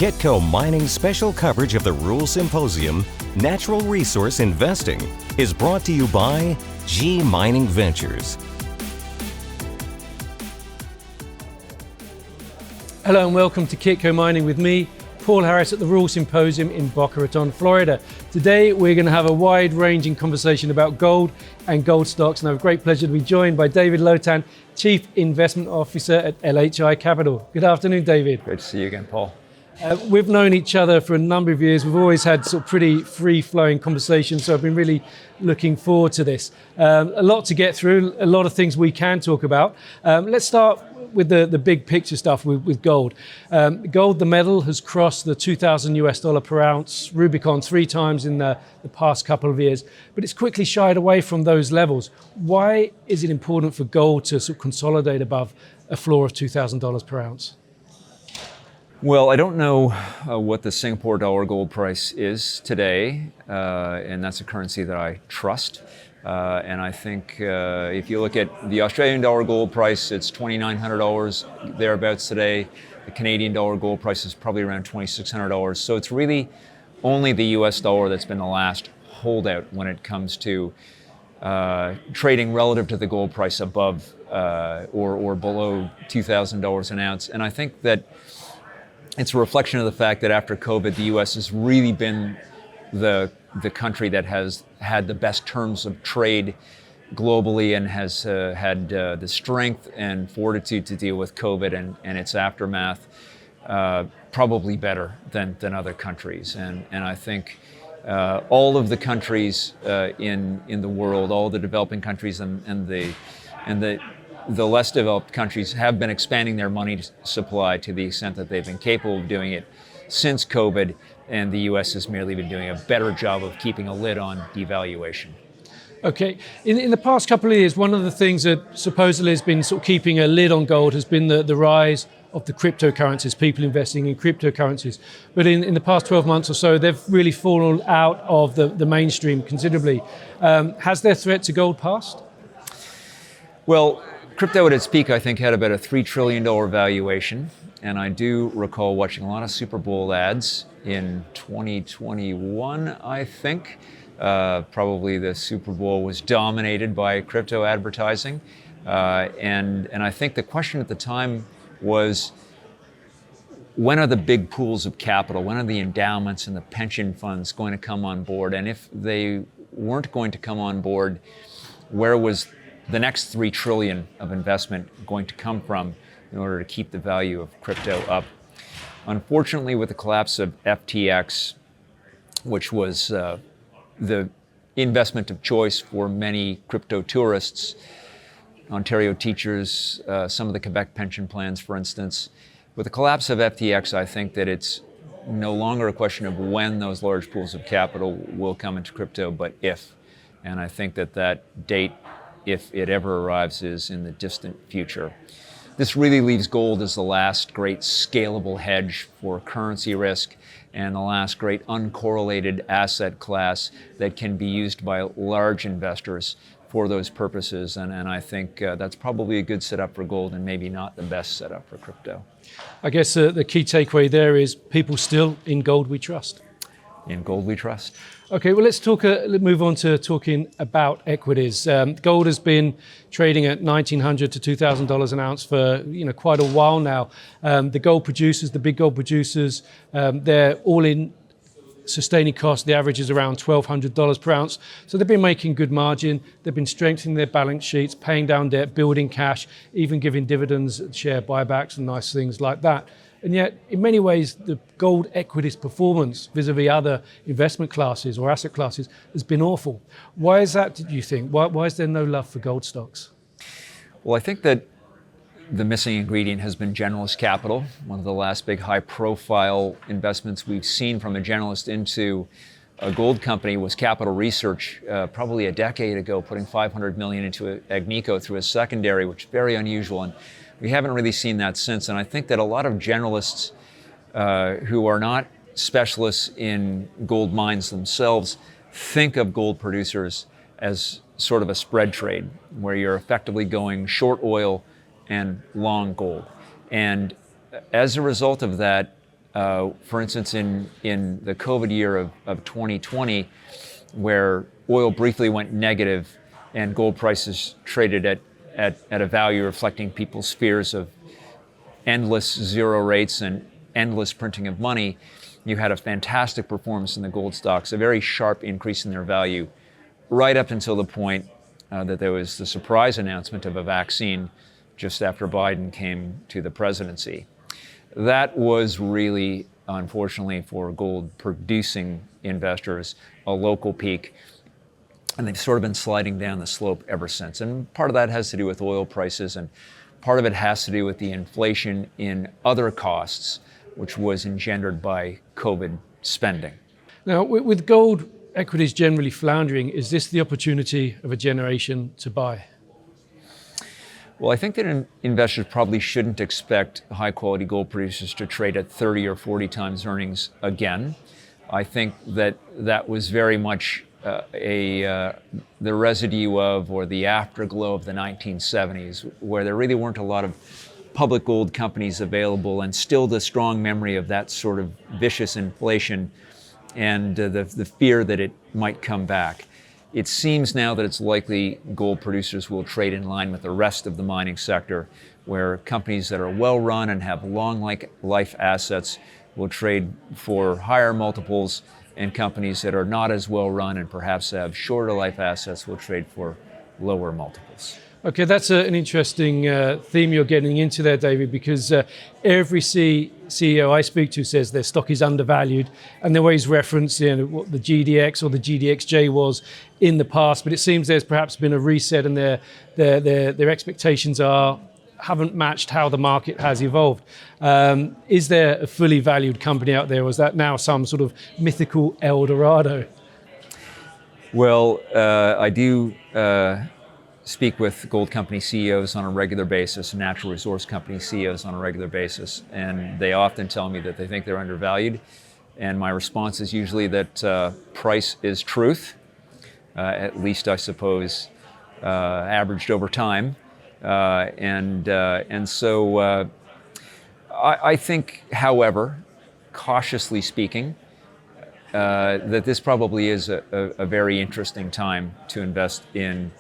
Kitco Mining's special coverage of the Rural Symposium, Natural Resource Investing, is brought to you by G Mining Ventures. Hello and welcome to Kitco Mining with me, Paul Harris at the Rural Symposium in Boca Raton, Florida. Today we're going to have a wide-ranging conversation about gold and gold stocks, and I have a great pleasure to be joined by David Lotan, Chief Investment Officer at LHI Capital. Good afternoon, David. Good to see you again, Paul. We've known each other for a number of years. We've always had sort of pretty free-flowing conversations, so I've been really looking forward to this. A lot to get through, a lot of things we can talk about. Let's start with the big picture stuff with gold. Gold, the metal, has crossed the $2,000 per ounce Rubicon 3 times in the past couple of years, but it's quickly shied away from those levels. Why is it important for gold to sort of consolidate above a floor of $2,000 per ounce? Well, I don't know what the Singapore dollar gold price is today, and that's a currency that I trust. And I think if you look at the Australian dollar gold price, it's $2,900 thereabouts today. The Canadian dollar gold price is probably around $2,600. So it's really only the US dollar that's been the last holdout when it comes to trading relative to the gold price above or below $2,000 an ounce. And I think that it's a reflection of the fact that after COVID, the US has really been the country that has had the best terms of trade globally and has had the strength and fortitude to deal with COVID and its aftermath probably better than other countries. And I think all of the countries in the world, all the developing countries and the less developed countries have been expanding their money supply to the extent that they've been capable of doing it since COVID, and the US has merely been doing a better job of keeping a lid on devaluation. Okay, in the past couple of years, one of the things that supposedly has been sort of keeping a lid on gold has been the rise of the cryptocurrencies, people investing in cryptocurrencies. But in the past 12 months or so, they've really fallen out of the mainstream considerably. Has their threat to gold passed? Well, crypto at its peak, I think, had about a $3 trillion valuation. And I do recall watching a lot of Super Bowl ads in 2021, I think. Probably the Super Bowl was dominated by crypto advertising. And I think the question at the time was, when are the big pools of capital, when are the endowments and the pension funds going to come on board? And if they weren't going to come on board, where was the next $3 trillion of investment going to come from in order to keep the value of crypto up? Unfortunately, with the collapse of FTX, which was the investment of choice for many crypto tourists, Ontario teachers, some of the Quebec pension plans, for instance, with the collapse of FTX, I think that it's no longer a question of when those large pools of capital will come into crypto, but if. And I think that date, if it ever arrives, is in the distant future. This really leaves gold as the last great scalable hedge for currency risk and the last great uncorrelated asset class that can be used by large investors for those purposes. And I think that's probably a good setup for gold and maybe not the best setup for crypto. I guess the key takeaway there is people still in gold we trust. In gold we trust. Okay, well, let's move on to talking about equities. Gold has been trading at $1,900 to $2,000 an ounce for quite a while now. The gold producers, the big gold producers, they're all in sustaining cost. The average is around $1,200 per ounce. So they've been making good margin. They've been strengthening their balance sheets, paying down debt, building cash, even giving dividends, share buybacks, and nice things like that. And yet, in many ways, the gold equities performance vis-a-vis other investment classes or asset classes has been awful. Why is that, do you think? Why is there no love for gold stocks? Well, I think that the missing ingredient has been generalist capital. One of the last big high-profile investments we've seen from a generalist into a gold company was Capital Research, probably a decade ago, putting $500 million into Agnico through a secondary, which is very unusual. And we haven't really seen that since, and I think that a lot of generalists who are not specialists in gold mines themselves think of gold producers as sort of a spread trade, where you're effectively going short oil and long gold. And as a result of that, For instance, in the COVID year of 2020, where oil briefly went negative and gold prices traded at a value reflecting people's fears of endless zero rates and endless printing of money, you had a fantastic performance in the gold stocks, a very sharp increase in their value, right up until the point that there was the surprise announcement of a vaccine just after Biden came to the presidency. That was really, unfortunately, for gold-producing investors, a local peak. And they've sort of been sliding down the slope ever since. And part of that has to do with oil prices, and part of it has to do with the inflation in other costs, which was engendered by COVID spending. Now, with gold equities generally floundering, is this the opportunity of a generation to buy? Well, I think that investors probably shouldn't expect high-quality gold producers to trade at 30 or 40 times earnings again. I think that was very much the residue of, or the afterglow of, the 1970s, where there really weren't a lot of public gold companies available, and still the strong memory of that sort of vicious inflation and the fear that it might come back. It seems now that it's likely gold producers will trade in line with the rest of the mining sector, where companies that are well run and have long life assets will trade for higher multiples, and companies that are not as well run and perhaps have shorter life assets will trade for lower multiples. Okay, that's an interesting theme you're getting into there, David, because every CEO I speak to says their stock is undervalued, and they always reference what the GDX or the GDXJ was in the past, but it seems there's perhaps been a reset, and their expectations haven't matched how the market has evolved. Is there a fully valued company out there, or is that now some sort of mythical El Dorado? Well, I do speak with gold company CEOs on a regular basis, natural resource company CEOs on a regular basis, and they often tell me that they think they're undervalued. And my response is usually that price is truth, at least I suppose, averaged over time. And so I think, however, cautiously speaking, that this probably is a very interesting time to invest in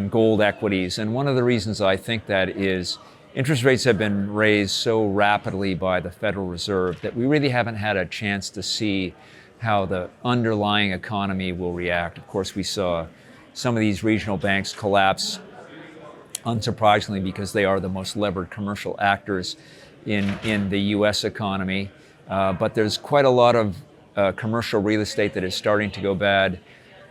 gold equities. And one of the reasons I think that is interest rates have been raised so rapidly by the Federal Reserve that we really haven't had a chance to see how the underlying economy will react. Of course, we saw some of these regional banks collapse, unsurprisingly, because they are the most levered commercial actors in the US economy. But there's quite a lot of commercial real estate that is starting to go bad.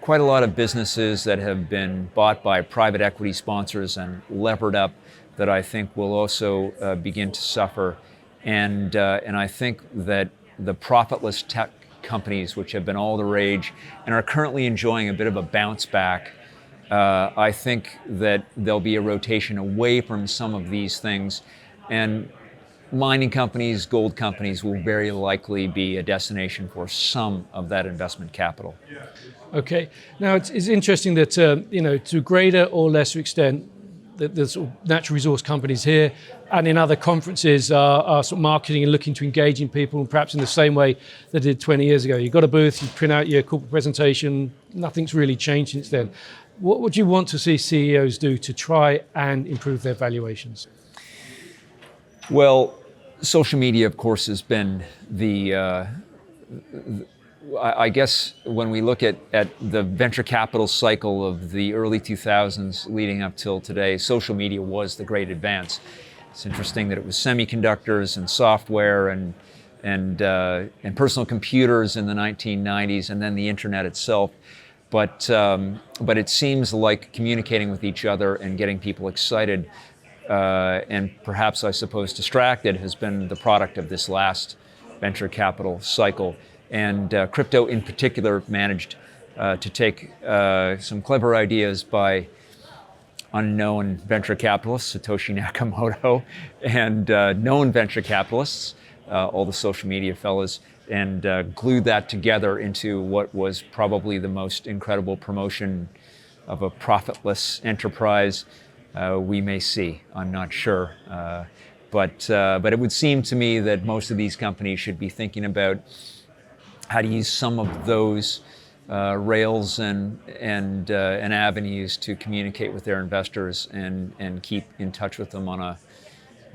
Quite a lot of businesses that have been bought by private equity sponsors and levered up that I think will also begin to suffer. And I think that the profitless tech companies, which have been all the rage and are currently enjoying a bit of a bounce back, I think that there'll be a rotation away from some of these things. And mining companies, gold companies will very likely be a destination for some of that investment capital. Okay. Now, it's interesting that, to greater or lesser extent, the sort of natural resource companies here and in other conferences are sort of marketing and looking to engage in people, perhaps in the same way they did 20 years ago. You've got a booth, you print out your corporate presentation, nothing's really changed since then. What would you want to see CEOs do to try and improve their valuations? Well, social media, of course, has been I guess when we look at the venture capital cycle of the early 2000s leading up till today, social media was the great advance. It's interesting that it was semiconductors and software and personal computers in the 1990s, and then the internet itself. But it seems like communicating with each other and getting people excited and perhaps, I suppose, distracted has been the product of this last venture capital cycle. And crypto in particular managed to take some clever ideas by unknown venture capitalists, Satoshi Nakamoto, and known venture capitalists, all the social media fellas, and glued that together into what was probably the most incredible promotion of a profitless enterprise we may see. I'm not sure. But it would seem to me that most of these companies should be thinking about how to use some of those rails and avenues to communicate with their investors and keep in touch with them on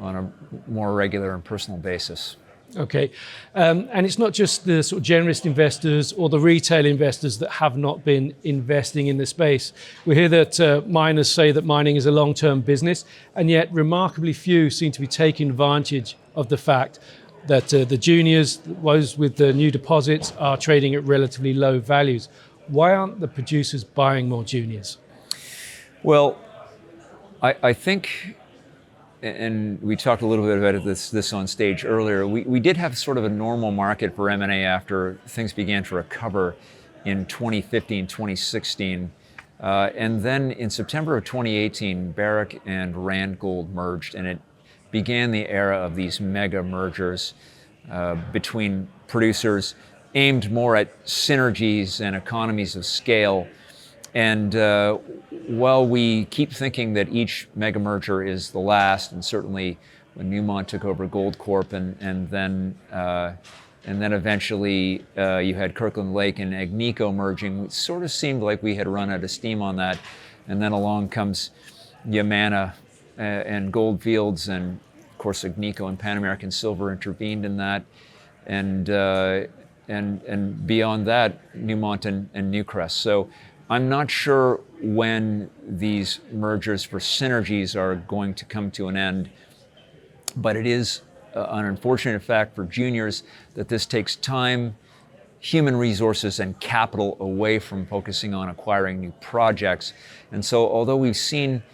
a more regular and personal basis. Okay, and it's not just the sort of generalist investors or the retail investors that have not been investing in the space. We hear that miners say that mining is a long-term business, and yet remarkably few seem to be taking advantage of the fact that the juniors, those with the new deposits, are trading at relatively low values. Why aren't the producers buying more juniors? Well, I think, and we talked a little bit about this on stage earlier, we did have sort of a normal market for M&A after things began to recover in 2015, 2016. And then in September of 2018, Barrick and Randgold merged, and it began the era of these mega mergers between producers aimed more at synergies and economies of scale. And while we keep thinking that each mega merger is the last, and certainly when Newmont took over Goldcorp, and then eventually you had Kirkland Lake and Agnico merging, it sort of seemed like we had run out of steam on that. And then along comes Yamana and Gold Fields, and of course Agnico and Pan American Silver intervened in that, and beyond that, Newmont and Newcrest. So I'm not sure when these mergers for synergies are going to come to an end, but it is an unfortunate fact for juniors that this takes time, human resources, and capital away from focusing on acquiring new projects. And so although we've seen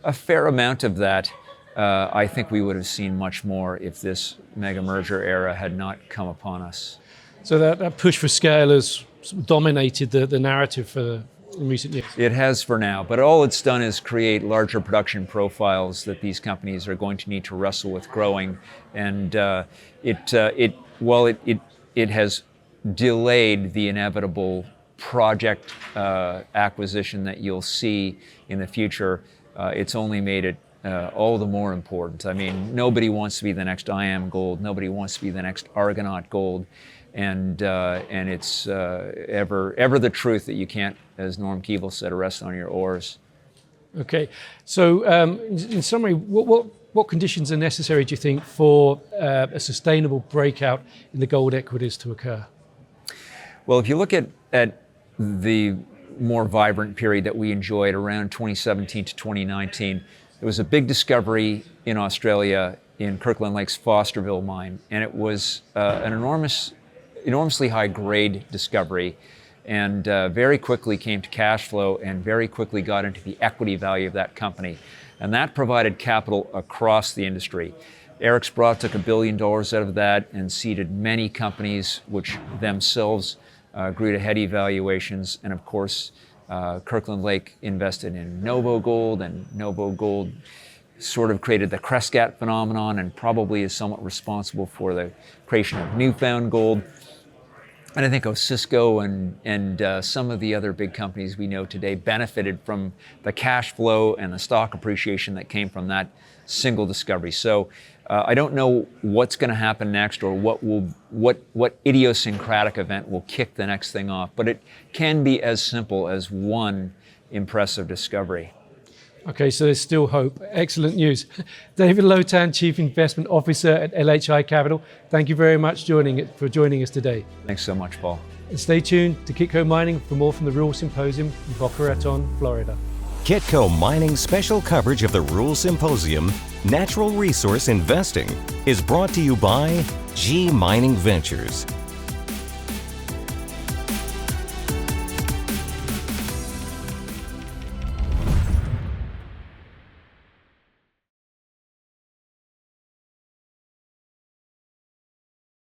a fair amount of that, I think we would have seen much more if this mega merger era had not come upon us. So that push for scale has dominated the narrative in recent years. It has for now, but all it's done is create larger production profiles that these companies are going to need to wrestle with growing, and it has delayed the inevitable project acquisition that you'll see in the future. It's only made it all the more important. I mean, nobody wants to be the next IAM Gold. Nobody wants to be the next Argonaut Gold. And it's ever the truth that you can't, as Norm Keevil said, rest on your oars. Okay, so in summary, what conditions are necessary, do you think, for a sustainable breakout in the gold equities to occur? Well, if you look at the more vibrant period that we enjoyed around 2017 to 2019, there was a big discovery in Australia in Kirkland Lake's Fosterville mine, and it was an enormously high grade discovery, and very quickly came to cash flow and very quickly got into the equity value of that company. And that provided capital across the industry. Eric Sprott took $1 billion out of that and seeded many companies which themselves grew to heady valuations. And of course, Kirkland Lake invested in Novo Gold, and Novo Gold sort of created the Crescat phenomenon and probably is somewhat responsible for the creation of Newfound Gold. And I think Cisco and some of the other big companies we know today benefited from the cash flow and the stock appreciation that came from that single discovery. So I don't know what's going to happen next, or what idiosyncratic event will kick the next thing off, but it can be as simple as one impressive discovery. Okay, so there's still hope. Excellent news. David Lotan, Chief Investment Officer at LHI Capital, thank you very much for joining us today. Thanks so much, Paul. And stay tuned to Kitco Mining for more from the Rural Symposium in Boca Raton, Florida. Kitco Mining's special coverage of the Rural Symposium, Natural Resource Investing, is brought to you by G Mining Ventures.